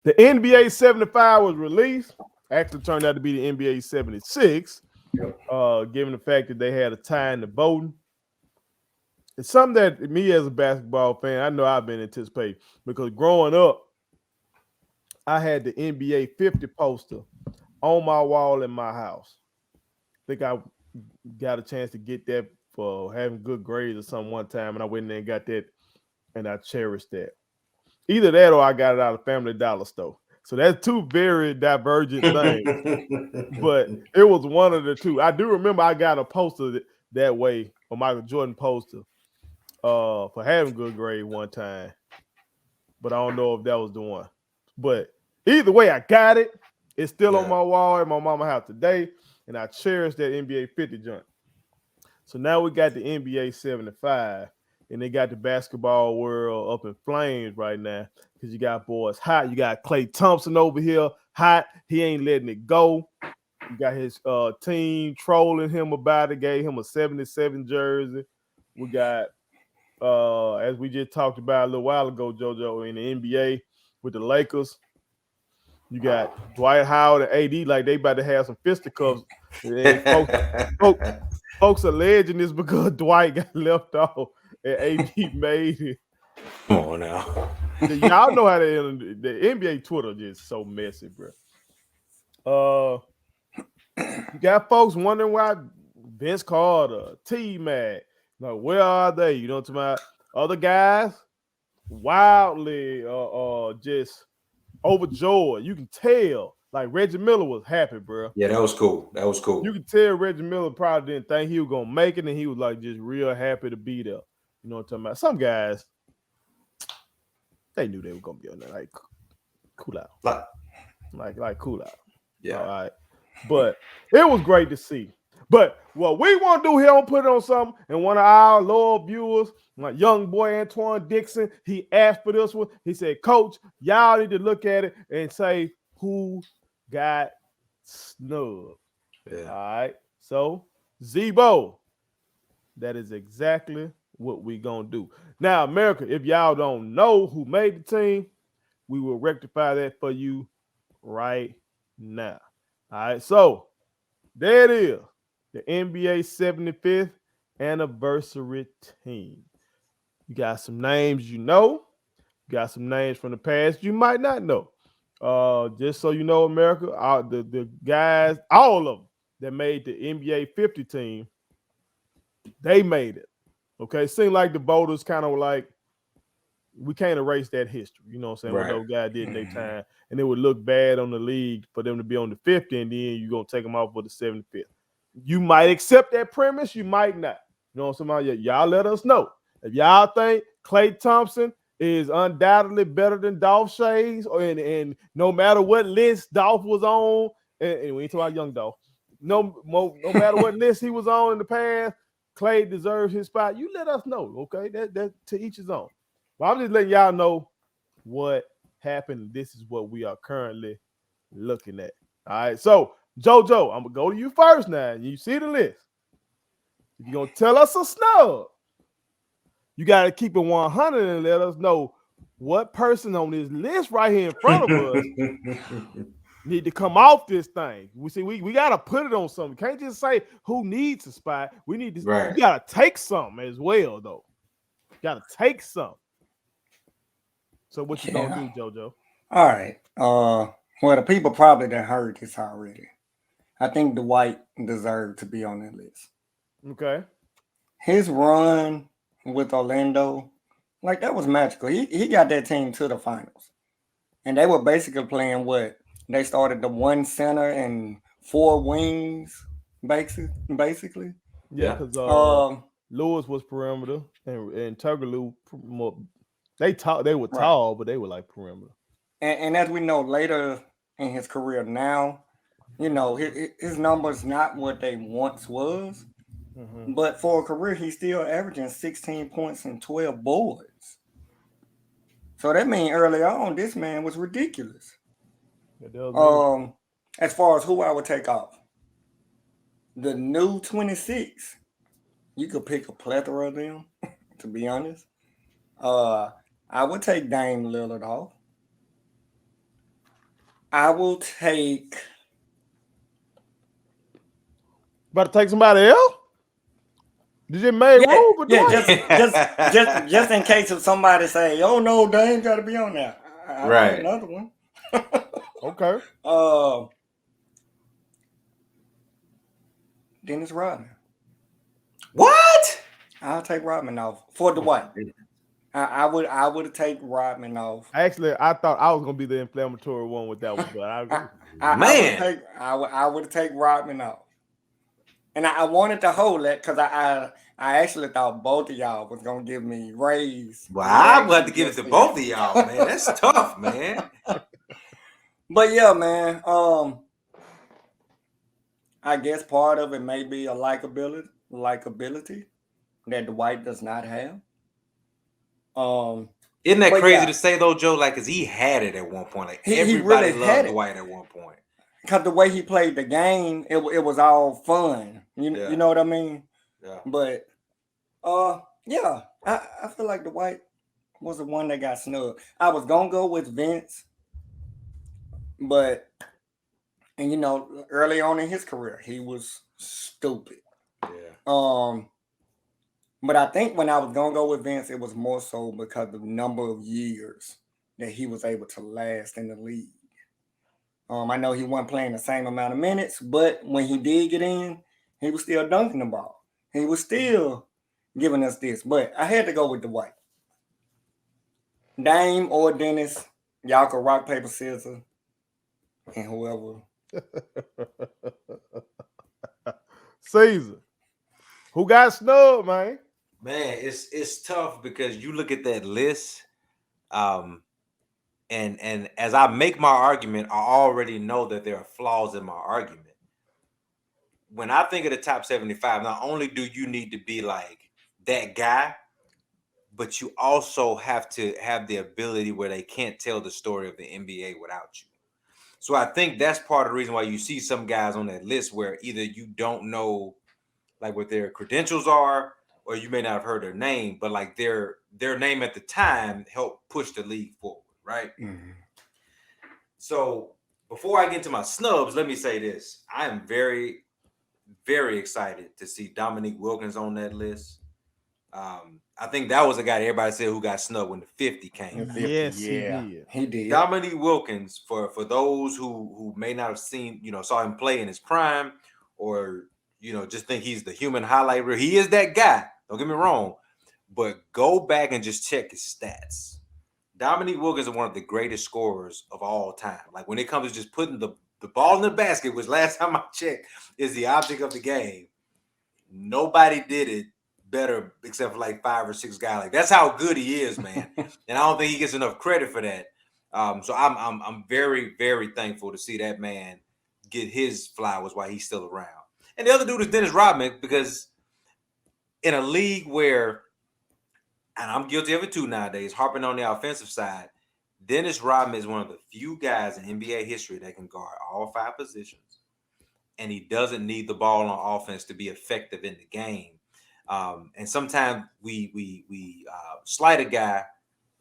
The NBA 75 was released. Actually turned out to be the NBA 76, given the fact that they had a tie in the voting. It's something that me as a basketball fan, I know I've been anticipating because growing up, I had the NBA 50 poster on my wall in my house. I think I got a chance to get that for having good grades or something one time, and I went in there and got that, and I cherished that. Either that or I got it out of Family Dollar store. So that's two very divergent things, but it was one of the two. I do remember I got a poster that way, a Michael Jordan poster, for having good grade one time, but I don't know if that was the one. But either way, I got it. It's still on my wall at my mama's house today, and I cherish that NBA 50 joint. So now we got the NBA 75, and they got the basketball world up in flames right now because you got boys hot. You got Klay Thompson over here hot. He ain't letting it go. You got his team trolling him about it, gave him a 77 jersey. We got, as we just talked about a little while ago, JoJo, in the NBA with the Lakers. You got Dwight Howard and AD like they about to have some fisticuffs. Folks alleging this because Dwight got left off and AD made it. Come on now. Y'all know how the NBA Twitter just so messy, bro. You got folks wondering why Vince Carter, T-Mac, like where are they? You know what I'm talking about? Other guys wildly just overjoyed. You can tell. Like Reggie Miller was happy, bro. Yeah, that was cool. That was cool. You can tell Reggie Miller probably didn't think he was gonna make it, and he was like just real happy to be there. You know what I'm talking about? Some guys, they knew they were gonna be on there. Like, cool out. Like cool out. Yeah. All right. But it was great to see. But what we want to do here, I'm put it on something, and one of our loyal viewers, my young boy Antoine Dixon, he asked for this one. He said, Coach, y'all need to look at it and say who got snubbed. Yeah. All right. So, Zebo, that is exactly what we gonna do. Now, America, if y'all don't know who made the team, we will rectify that for you right now. All right. So, there it is. The NBA 75th anniversary team. You got some names you know. You got some names from the past you might not know. Just so you know, America, the guys, all of them that made the NBA 50 team, they made it. Okay, seemed like the voters kind of were like, we can't erase that history. You know what I'm saying? Right. What those guys did in their time. And it would look bad on the league for them to be on the 50, and then you're going to take them off for the 75th. You might accept that premise. You might not. You know what I'm saying? Y'all let us know. If y'all think Klay Thompson is undoubtedly better than Dolph Schayes, and no matter what list Dolph was on, and we ain't talking about young Dolph, no matter what list he was on in the past, Klay deserves his spot. You let us know, okay? That to each his own. But I'm just letting y'all know what happened. This is what we are currently looking at. All right, so JoJo, I'm gonna go to you first now. You see the list. If you're gonna tell us a snub, you gotta keep it 100 and let us know what person on this list right here in front of us need to come off this thing. We gotta put it on something. Can't just say who needs a spot. We need to. Right. You gotta take something as well, though. You gotta take something. So what you gonna do, JoJo? All right. Well, the people probably done heard this already. I think Dwight deserved to be on that list. Okay. His run with Orlando, like that was magical. He got that team to the finals. And they were basically playing what? They started the one center and four wings, basically. Yeah, because Lewis was perimeter and Turgaloo more. They were tall, but they were like perimeter. And as we know later in his career now, you know, his numbers not what they once was. Mm-hmm. But for a career, he's still averaging 16 points and 12 boards. So that means early on, this man was ridiculous. As far as who I would take off, the new 26, you could pick a plethora of them, to be honest. I would take Dame Lillard off. I will take. About to take somebody else? You just made room for Yeah, just in case if somebody say, "Oh no, Dame got to be on there." I Right. do another one. Okay. Dennis Rodman. What? I'll take Rodman off for Dwight. I would take Rodman off. Actually, I thought I was gonna be the inflammatory one with that one, but I agree. I would take Rodman off. And I wanted to hold that because I actually thought both of y'all was gonna give me raise. Well, I would have to give it to both of y'all, man. That's tough, man. But yeah, man. I guess part of it may be a likability that Dwight does not have. Isn't that crazy to say though, Joe? Like, cause he had it at one point. Like everybody really loved Dwight at one point. Because the way he played the game, it was all fun. You know what I mean? Yeah. But yeah, I feel like Dwight was the one that got snubbed. I was gonna go with Vince, but and early on in his career, he was stupid. Yeah. But I think when I was gonna go with Vince, it was more so because of the number of years that he was able to last in the league. I know he wasn't playing the same amount of minutes, but when he did get in, he was still dunking the ball. He was still giving us this. But I had to go with Dwight. Dame or Dennis, y'all could rock, paper, scissors, and whoever. Caesar. Who got snubbed, man? Man, it's tough because you look at that list, and as I make my argument, I already know that there are flaws in my argument. When I think of the top 75, not only do you need to be like that guy, but you also have to have the ability where they can't tell the story of the NBA without you. So I think that's part of the reason why you see some guys on that list where either you don't know like what their credentials are, or you may not have heard their name, but like their name at the time helped push the league forward, right? Mm-hmm. So before I get into my snubs, let me say this. I am very, very excited to see Dominique Wilkins on that list. I think that was a guy that everybody said who got snubbed when the 50 came. Yes, he did. Dominique Wilkins, for those who may not have seen, saw him play in his prime, or just think he's the human highlight reel. He is that guy. Don't get me wrong, but go back and just check his stats. Dominique Wilkins is one of the greatest scorers of all time. Like when it comes to just putting the ball in the basket, which last time I checked is the object of the game. Nobody did it better except for like 5 or 6 guys. Like that's how good he is, man. And I don't think he gets enough credit for that. So I'm very, very thankful to see that man get his flowers while he's still around. And the other dude is Dennis Rodman, because in a league where, and I'm guilty of it too nowadays, harping on the offensive side, Dennis Rodman is one of the few guys in NBA history that can guard all 5 positions, and he doesn't need the ball on offense to be effective in the game. And sometimes we slight a guy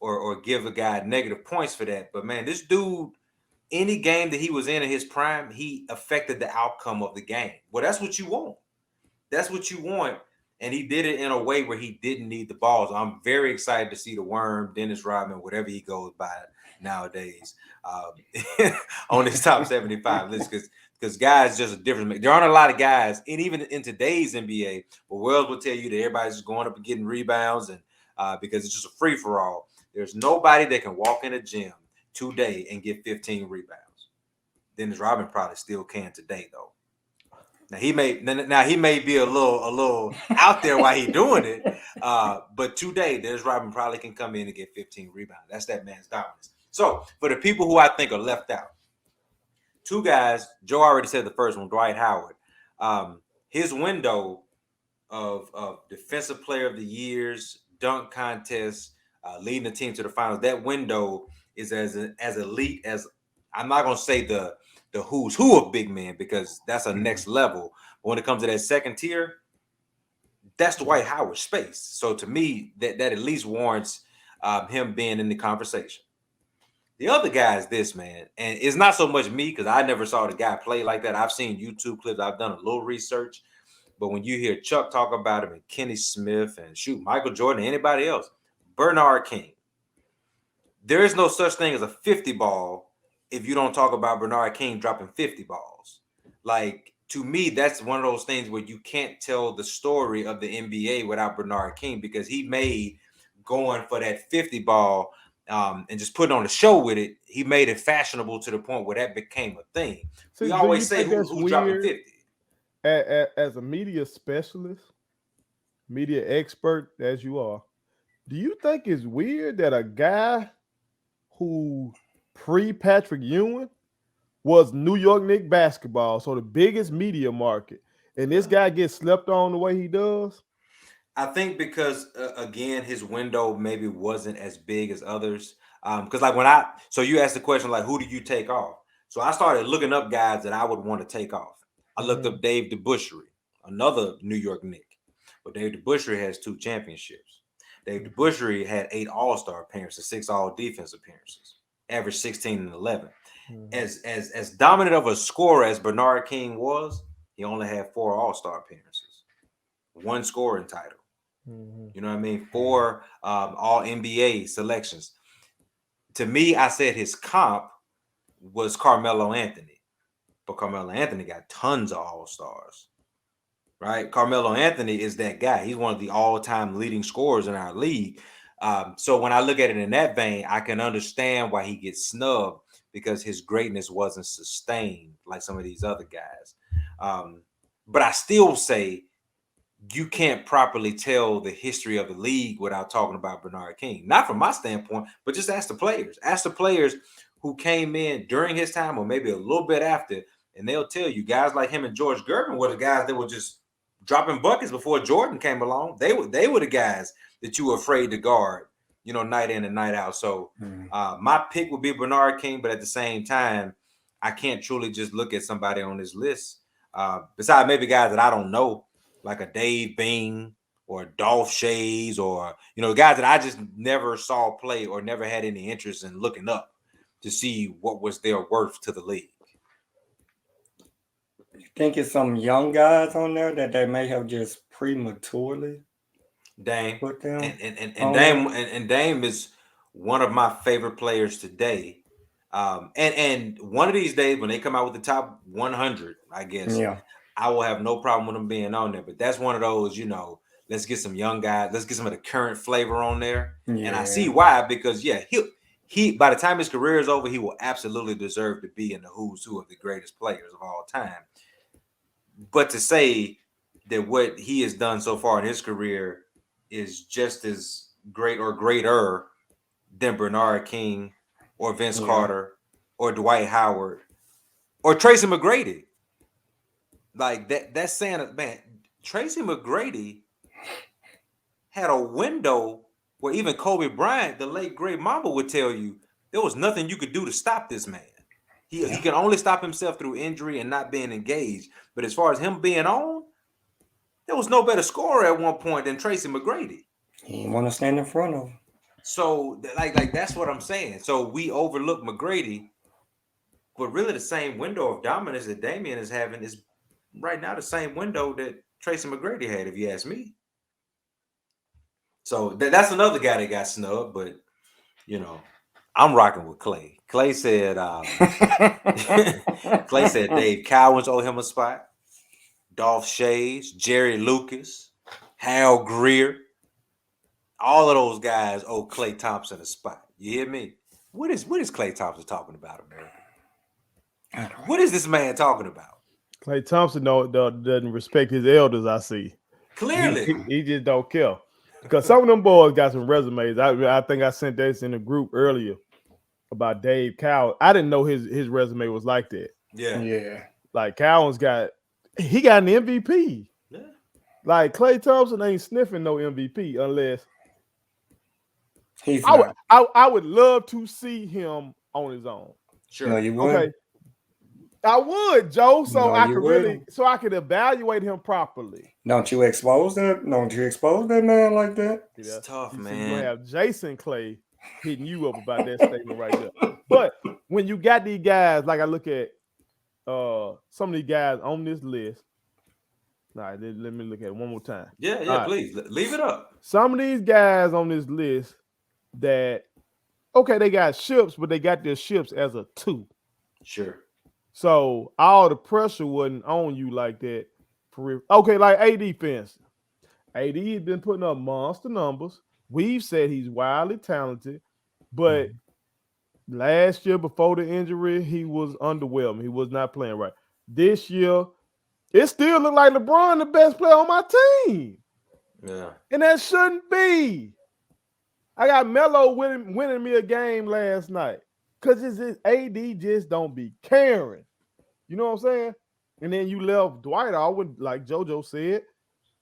or give a guy negative points for that. But man, this dude, any game that he was in his prime, he affected the outcome of the game. Well, that's what you want. That's what you want. And he did it in a way where he didn't need the balls. I'm very excited to see the Worm, Dennis Rodman, whatever he goes by nowadays, on this top 75 list, because guys just a different. There aren't a lot of guys, and even in today's NBA, where Wells will tell you that everybody's just going up and getting rebounds, and because it's just a free for all. There's nobody that can walk in a gym today and get 15 rebounds. Dennis Rodman probably still can today, though. Now he may be a little out there while he's doing it, but today Dennis Rodman probably can come in and get 15 rebounds. That's that man's dominance. So for the people who I think are left out, 2 guys. Joe already said the first one, Dwight Howard. His window of defensive player of the years, dunk contest, leading the team to the finals. That window is as elite as, I'm not gonna say the who's who of big men, because that's a next level. But when it comes to that second tier, that's Dwight Howard's space. So to me, that at least warrants him being in the conversation. The other guy is this, man. And it's not so much me because I never saw the guy play like that. I've seen YouTube clips. I've done a little research. But when you hear Chuck talk about him and Kenny Smith and shoot Michael Jordan, anybody else, Bernard King, there is no such thing as a 50 ball if you don't talk about Bernard King dropping 50 balls. Like, to me, that's one of those things where you can't tell the story of the NBA without Bernard King because he made going for that 50 ball and just putting on a show with it, he made it fashionable to the point where that became a thing. See, we always say who's dropping 50. As a media specialist, media expert as you are, do you think it's weird that a guy who pre-Patrick Ewing was New York Knicks basketball, so the biggest media market, and this guy gets slept on the way he does? I think because again, his window maybe wasn't as big as others. Because like so you asked the question like, who do you take off? So I started looking up guys that I would want to take off. I looked up Dave DeBusschere, another New York Knick, but Dave DeBusschere has 2 championships. Dave DeBusschere had 8 All-Star appearances, 6 All-Defense appearances, averaged 16 and 11. As dominant of a scorer as Bernard King was, he only had 4 All-Star appearances, 1 scoring title. You know what I mean? 4 All-NBA selections. To me, I said his comp was Carmelo Anthony, but Carmelo Anthony got tons of All-Stars, right? Carmelo Anthony is that guy. He's one of the all-time leading scorers in our league. So when I look at it in that vein, I can understand why he gets snubbed because his greatness wasn't sustained like some of these other guys. But I still say you can't properly tell the history of the league without talking about Bernard King. Not from my standpoint, but just ask the players. Ask the players who came in during his time or maybe a little bit after, and they'll tell you guys like him and George Gervin were the guys that were just dropping buckets before Jordan came along. They were the guys that you were afraid to guard, you know, night in and night out. So my pick would be Bernard King, but at the same time, I can't truly just look at somebody on this list. Besides maybe guys that I don't know, like a Dave Bing or Dolph Shays or, you know, guys that I just never saw play or never had any interest in looking up to see what was their worth to the league. You think it's some young guys on there that they may have just prematurely Dame put them and Dame is one of my favorite players today. And one of these days when they come out with the top 100, I guess, I will have no problem with them being on there. But that's one of those, you know, let's get some young guys, let's get some of the current flavor on there. Yeah. And I see why, because he by the time his career is over, he will absolutely deserve to be in the who's who of the greatest players of all time. But to say that what he has done so far in his career is just as great or greater than Bernard King or Vince Carter or Dwight Howard or Tracy McGrady. Like that's saying, man, Tracy McGrady had a window where even Kobe Bryant, the late great Mamba, would tell you there was nothing you could do to stop this man. He can only stop himself through injury and not being engaged. But as far as him being on, there was no better scorer at one point than Tracy McGrady. He didn't want to stand in front of him. So, like that's what I'm saying. So we overlook McGrady, but really the same window of dominance that Damian is having is right now the same window that Tracy McGrady had, if you ask me. So that's another guy that got snubbed, but you know, I'm rocking with Clay. Clay said Dave Cowens owe him a spot. Dolph Shays, Jerry Lucas, Hal Greer. All of those guys owe Klay Thompson a spot. You hear me? What is Klay Thompson talking about, America? What is this man talking about? Klay Thompson doesn't respect his elders, I see. Clearly. He just don't care. Because some of them boys got some resumes. I think I sent this in the group earlier about Dave Cowens. I didn't know his resume was like that. Yeah. Like Cowens got an MVP. Yeah. Like Klay Thompson ain't sniffing no MVP unless I would love to see him on his own. Sure. No, you would. Okay. I would, Joe, so I could evaluate him properly. Don't you expose that? Don't you expose that man like that? It's tough, man. You have Jason Clay hitting you up about that statement right there. But when you got these guys, like I look at some of these guys on this list. All right, let me look at it one more time. Yeah, All right. please leave it up. Some of these guys on this list that, okay, they got ships, but they got their ships as a 2. Sure. So all the pressure wasn't on you like that. For real. Okay, like AD fans. AD has been putting up monster numbers. We've said he's wildly talented, but last year before the injury, he was underwhelming. He was not playing right. This year, it still looked like LeBron the best player on my team. Yeah. And that shouldn't be. I got Melo winning me a game last night. Because it's AD just don't be caring. You know what I'm saying? And then you left Dwight out with, like JoJo said,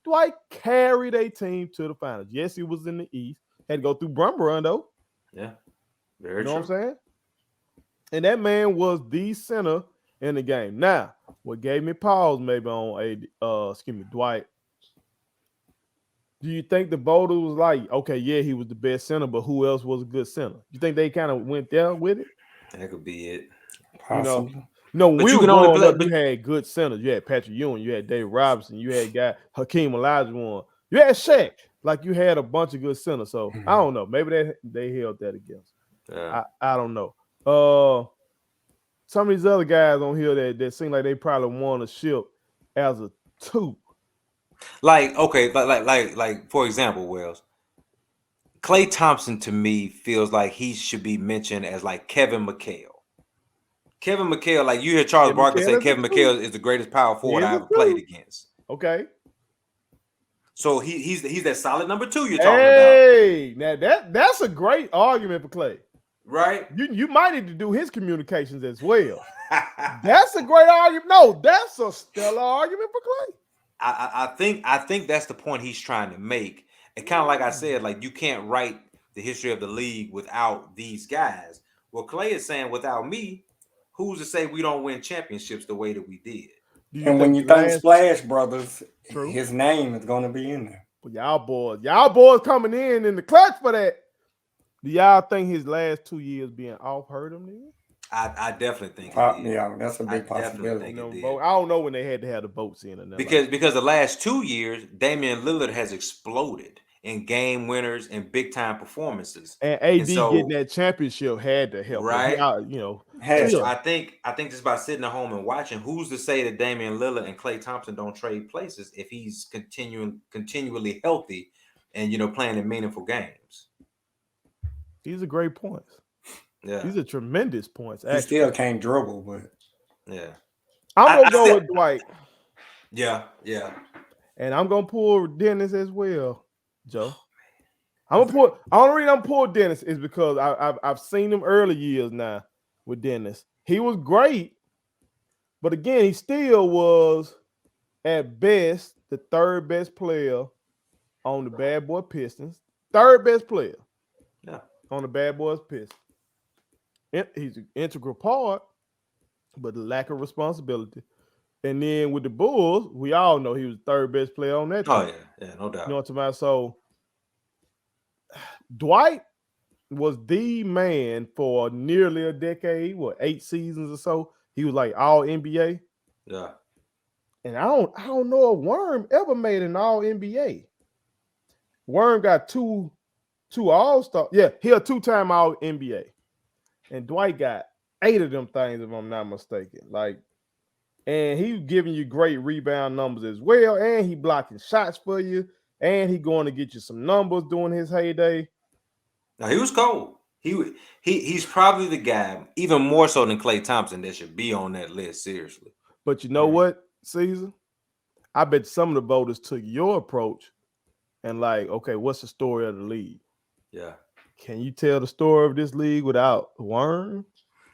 Dwight carried a team to the finals. Yes, he was in the East. Had to go through Brumbrun, though. Yeah. Very You know true. what I'm saying? And that man was the center in the game. Now, what gave me pause maybe on Dwight. Do you think the voters was like, okay, yeah, he was the best center, but who else was a good center? You think they kind of went there with it? That could be it. Possibly. When But we you were can only growing play- up, you had good centers. You had Patrick Ewing, you had Dave Robinson, you had guy Hakeem Olajuwon, you had Shaq. Like you had a bunch of good centers. So I don't know. Maybe they held that against. Yeah. I don't know. Some of these other guys on here that seem like they probably won a ship as a 2. Like, okay, like for example, Wells, Klay Thompson to me feels like he should be mentioned as like Kevin McHale. Kevin McHale, like you hear Charles Barkley say Kevin McHale is the greatest power forward I ever played against. Okay. So he's that solid number 2 you're talking about. Hey, now that's a great argument for Klay. Right? You might need to do his communications as well. That's a great argument. No, that's a stellar argument for Klay. I think that's the point he's trying to make. And kind of like I said, like you can't write the history of the league without these guys. Well, Klay is saying without me, who's to say we don't win championships the way that we did? And when you think Splash Brothers, his name is going to be in there. Well, y'all boys coming in the clutch for that. Do y'all think his last 2 years being off hurt him? Then? I definitely think yeah, that's a big possibility. I don't know when they had to have the votes in or nothing. Because the last 2 years, Damian Lillard has exploded in game winners and big time performances. And AD getting that championship had to help. Right. So I think just by sitting at home and watching, who's to say that Damian Lillard and Klay Thompson don't trade places if he's continually healthy and playing in meaningful games? These are great points. Yeah. These are tremendous points. He still can't dribble, but yeah. I'm gonna go with Dwight. Yeah. And I'm gonna pull Dennis as well, Joe. The only reason I'm pulling Dennis is because I've seen him early years now with Dennis. He was great, but again, he still was at best the 3rd best player on the Bad Boy Pistons. 3rd best player. Yeah. On the Bad Boys Pistons. He's an integral part, but the lack of responsibility. And then with the Bulls, we all know he was the 3rd best player on that team. Oh, yeah, no doubt. You know what I'm talking about? So Dwight was the man for nearly a decade, 8 seasons or so. He was like all NBA. Yeah. And I don't know if Worm ever made an all NBA. Worm got two All-Star. Yeah, he a 2-time all NBA. And Dwight got 8 of them things, if I'm not mistaken. And he giving you great rebound numbers as well. And he blocking shots for you. And he going to get you some numbers during his heyday. Now he was cold. He's probably the guy, even more so than Klay Thompson, that should be on that list, seriously. But you know what, Caesar? I bet some of the voters took your approach and okay, what's the story of the league? Yeah. Can you tell the story of this league without Worm?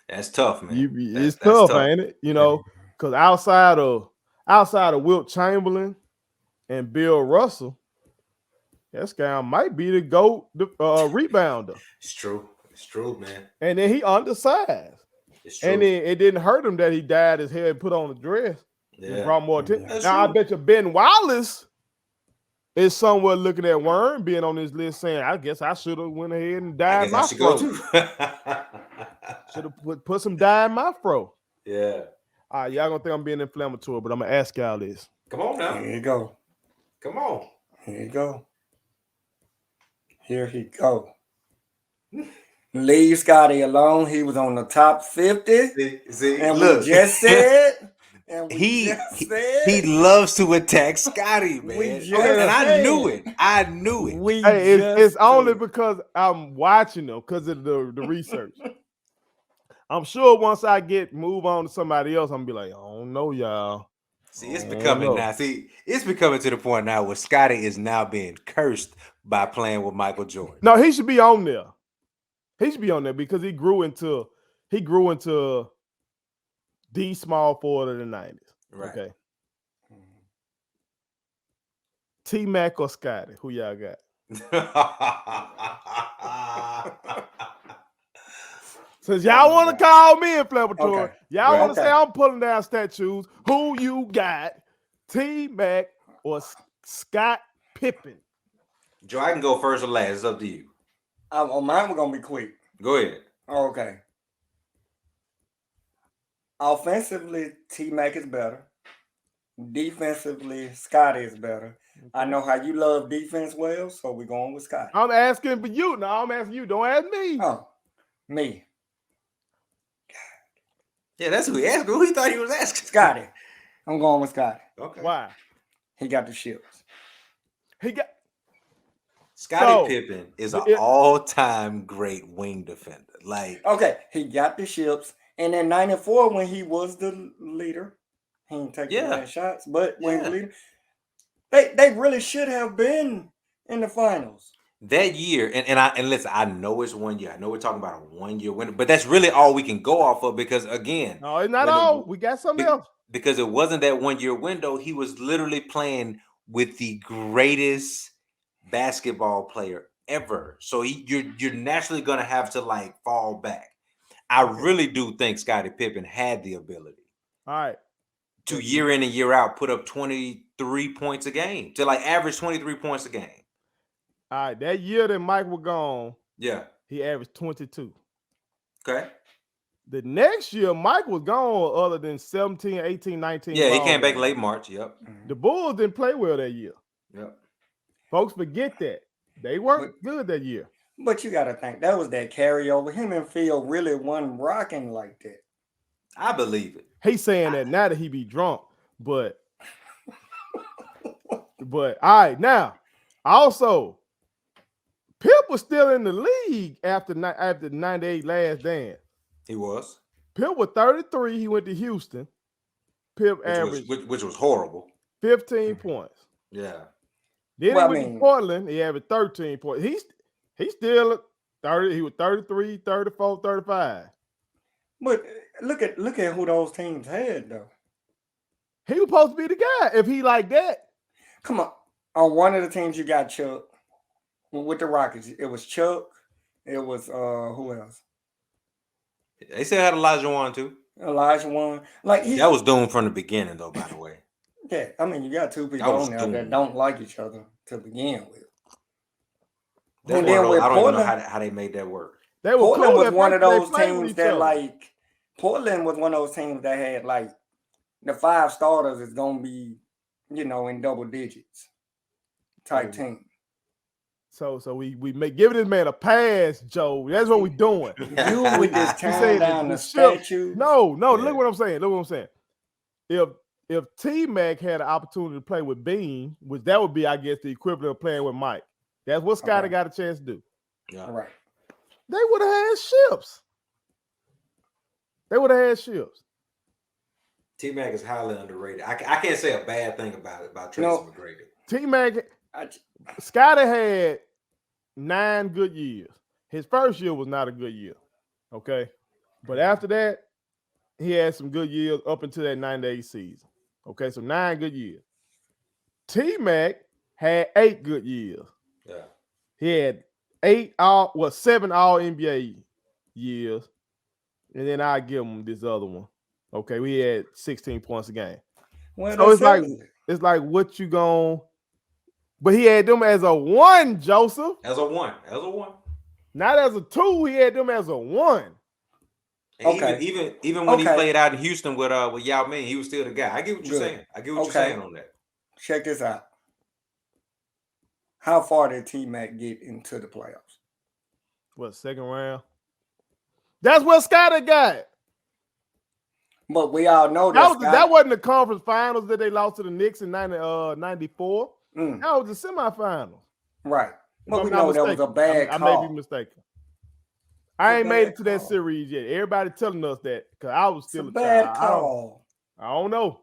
That's tough, man. It's tough, ain't it? Because outside of Wilt Chamberlain and Bill Russell, that guy might be the GOAT rebounder. It's true, man. And then he undersized. It's true. And then it didn't hurt him that he dyed his hair and put on a dress. Yeah. And brought more attention. That's now true. I bet you Ben Wallace is somewhere looking at Worm being on this list saying, I guess I should have went ahead and I dyed guess my I should go fro. too. Should have put some dye in my fro. Yeah. All right, y'all gonna think I'm being inflammatory, but I'm gonna ask y'all this. Come on now. Here you go. Come on. Here you go. Here he go. Leave Scotty alone. He was on the top 50. See, And look. we just said. He loves to attack Scotty, man. And I knew it. Hey, it's only because I'm watching them because of the research. I'm sure once I move on to somebody else, I'm gonna be like, I don't know, y'all. See, it's becoming now. See, it's becoming to the point now where Scotty is now being cursed by playing with Michael Jordan. No, he should be on there. He should be on there because he grew into the small forward of the 90s. Right. Okay. T-Mac or Scotty? Who y'all got? Since y'all want to call me inflammatory, y'all want to say I'm pulling down statues. Who you got? T-Mac or Scott Pippen? Joe, I can go first or last. It's up to you. Mine was gonna be quick. Go ahead. Okay. Offensively, T-Mac is better. Defensively, Scotty is better. I know how you love defense well, so we're going with Scotty. I'm asking for you. No, I'm asking you. Don't ask me. Oh, me. Yeah, that's who he asked. Who he thought he was asking? Scotty. I'm going with Scotty. Okay. Why? He got the ships. Scottie Pippen is an all-time great wing defender. Okay, he got the ships. And in 94, when he was the leader, he didn't take the last shots, but when he was leader, they really should have been in the finals. That year, and listen, I know it's 1 year. I know we're talking about a 1 year window, but that's really all we can go off of because again, no, it's not all. We got something else. Because it wasn't that 1 year window. He was literally playing with the greatest basketball player ever. So you're naturally gonna have to fall back. I really do think Scottie Pippen had the ability. All right. To year in and year out put up 23 points a game. To average 23 points a game. All right, that year that Mike was gone, he averaged 22. Okay. The next year, Mike was gone other than 17, 18, 19. Yeah, he came back late March. Yep. The Bulls didn't play well that year. Yep. Folks forget that. They weren't good that year. But you got to think, that was that carryover. Him and Phil really wasn't rocking like that. I believe it. He's saying that now that he be drunk, but all right, now, also, Pip was still in the league after 98 last dance. He was. Pip was 33. He went to Houston. Pip averaged which was horrible. 15 points. Yeah. Then he went to Portland. He averaged 13 points. He's still 30. He was 33, 34, 35. But look at who those teams had though. He was supposed to be the guy if he like that. Come on. On one of the teams you got Chuck with the Rockets. It was Chuck. It was who else? They still had Elijah Wan too. Elijah Wan. That was doomed from the beginning though, by the way. Yeah, I mean you got two people on there that don't like each other to begin with. And then with Portland, I don't even know how they made that work. Portland was one of those teams that Portland was one of those teams that had the 5 starters is gonna be, in double digits type team. So we may give this man a pass, Joe. That's what we're doing. You with this tearing down the statue. No. Look what I'm saying. If T-Mac had an opportunity to play with Bean, which that would be, I guess, the equivalent of playing with Mike. That's what Scotty got a chance to do. Yeah. Right. They would have had ships. T-Mac is highly underrated. I can't say a bad thing about Tracy McGrady. T-Mac, Scotty had 9 good years. His first year was not a good year. Okay. But after that, he had some good years up until that 98 season. Okay, so 9 good years. T-Mac had 8 good years. Yeah. He had 7 all NBA years. And then I give him this other one. Okay, we had 16 points a game. Well, so it's like what you gonna But he had them as a 1, Joseph. As a one. Not as a 2. He had them as a 1. And Okay. even when he played out in Houston with Yao Ming, he was still the guy. I get what you're saying. I get what you're saying on that. Check this out. How far did T-Mac get into the playoffs? What, second round? That's what Scotty got. But we all know that wasn't the conference finals that they lost to the Knicks in 94. That was the semifinals. Right. But we know that was a bad call. I may be mistaken. I ain't made it to that series yet. Everybody telling us that because I was still a bad call. I don't know.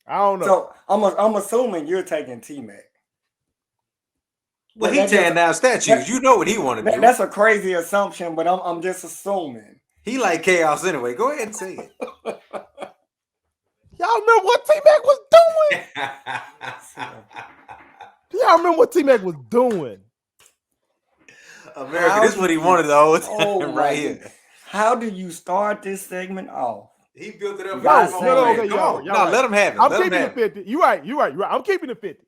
So I'm assuming you're taking T-Mac. Well, he tearing down statues. You know what he wanted to do. That's a crazy assumption, but I'm just assuming. He like chaos anyway. Go ahead and say it. Y'all remember what T-Mac was doing? Y'all remember what T-Mac was doing? America, this is what he wanted the whole time right here. How do you start this segment off? He built it up. Let him have it. I'm keeping it 50. You're right. I'm keeping it 50.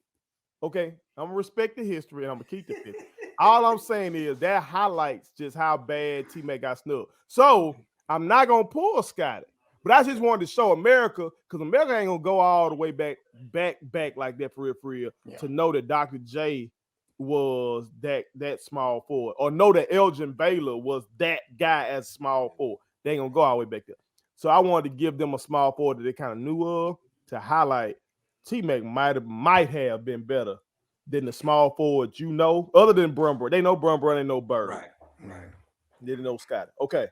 Okay, I'm gonna respect the history and I'm gonna keep the 50. All I'm saying is that highlights just how bad T-Mac got snubbed. So I'm not gonna pull Scotty, but I just wanted to show America because America ain't gonna go all the way back like that for real to know that Dr. J was that small forward, or know that Elgin Baylor was that guy as small forward. They ain't gonna go all the way back there. So I wanted to give them a small forward that they kind of knew of to highlight T-Mac might have been better than the small forward, other than Brumbrun. They know Brumbrun, they know Bird. Right. They didn't know Scotty. Okay.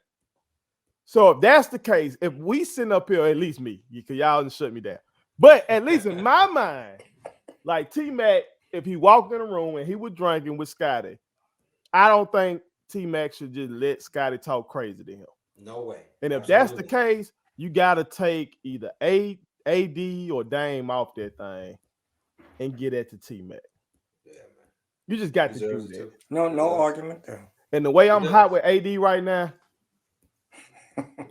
So if that's the case, if we sitting up here, at least me, because y'all didn't shut me down. But at least in my mind, like T-Mac, if he walked in the room and he was drinking with Scotty, I don't think T-Mac should just let Scotty talk crazy to him. No way. And if that's the case, you got to take either AD or Dame off that thing and get at the T-Mac. Yeah, man. You just got to do that. No argument there. And the way I'm hot with AD right now,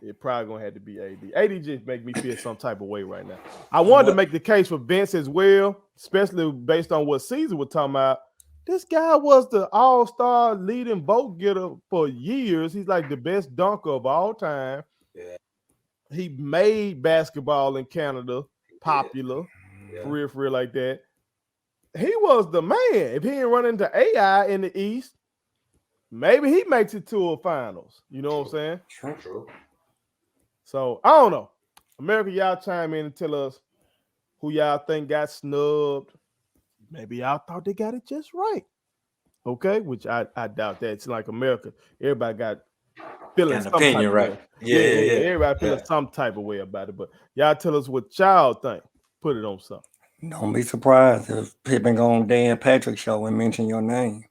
it probably gonna have to be AD. AD just make me feel some type of way right now. I wanted to make the case for Vince as well, especially based on what Caesar was talking about. This guy was the all-star leading vote getter for years. He's like the best dunker of all time. Yeah. He made basketball in Canada popular, for real like that. He was the man. If he didn't run into AI in the East, maybe he makes it to a finals. You know what I'm saying? True. So I don't know. America, y'all chime in and tell us who y'all think got snubbed. Maybe y'all thought they got it just right. Okay, which I doubt that. It's like America. Everybody got feeling some opinion, type of right? way. Yeah. Everybody feeling some type of way about it. But y'all tell us what y'all think. Put it on something. Don't be surprised if Pippen go on Dan Patrick show and mention your name.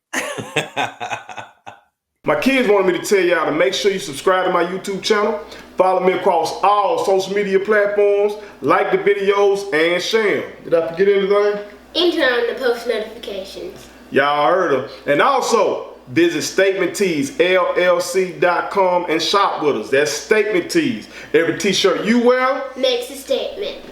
My kids wanted me to tell y'all to make sure you subscribe to my YouTube channel, follow me across all social media platforms, like the videos, and share them. Did I forget anything? And turn on the post notifications. Y'all heard them. And also, visit StatementTees, LLC.com and shop with us. That's Statement Tees. Every t-shirt you wear makes a statement.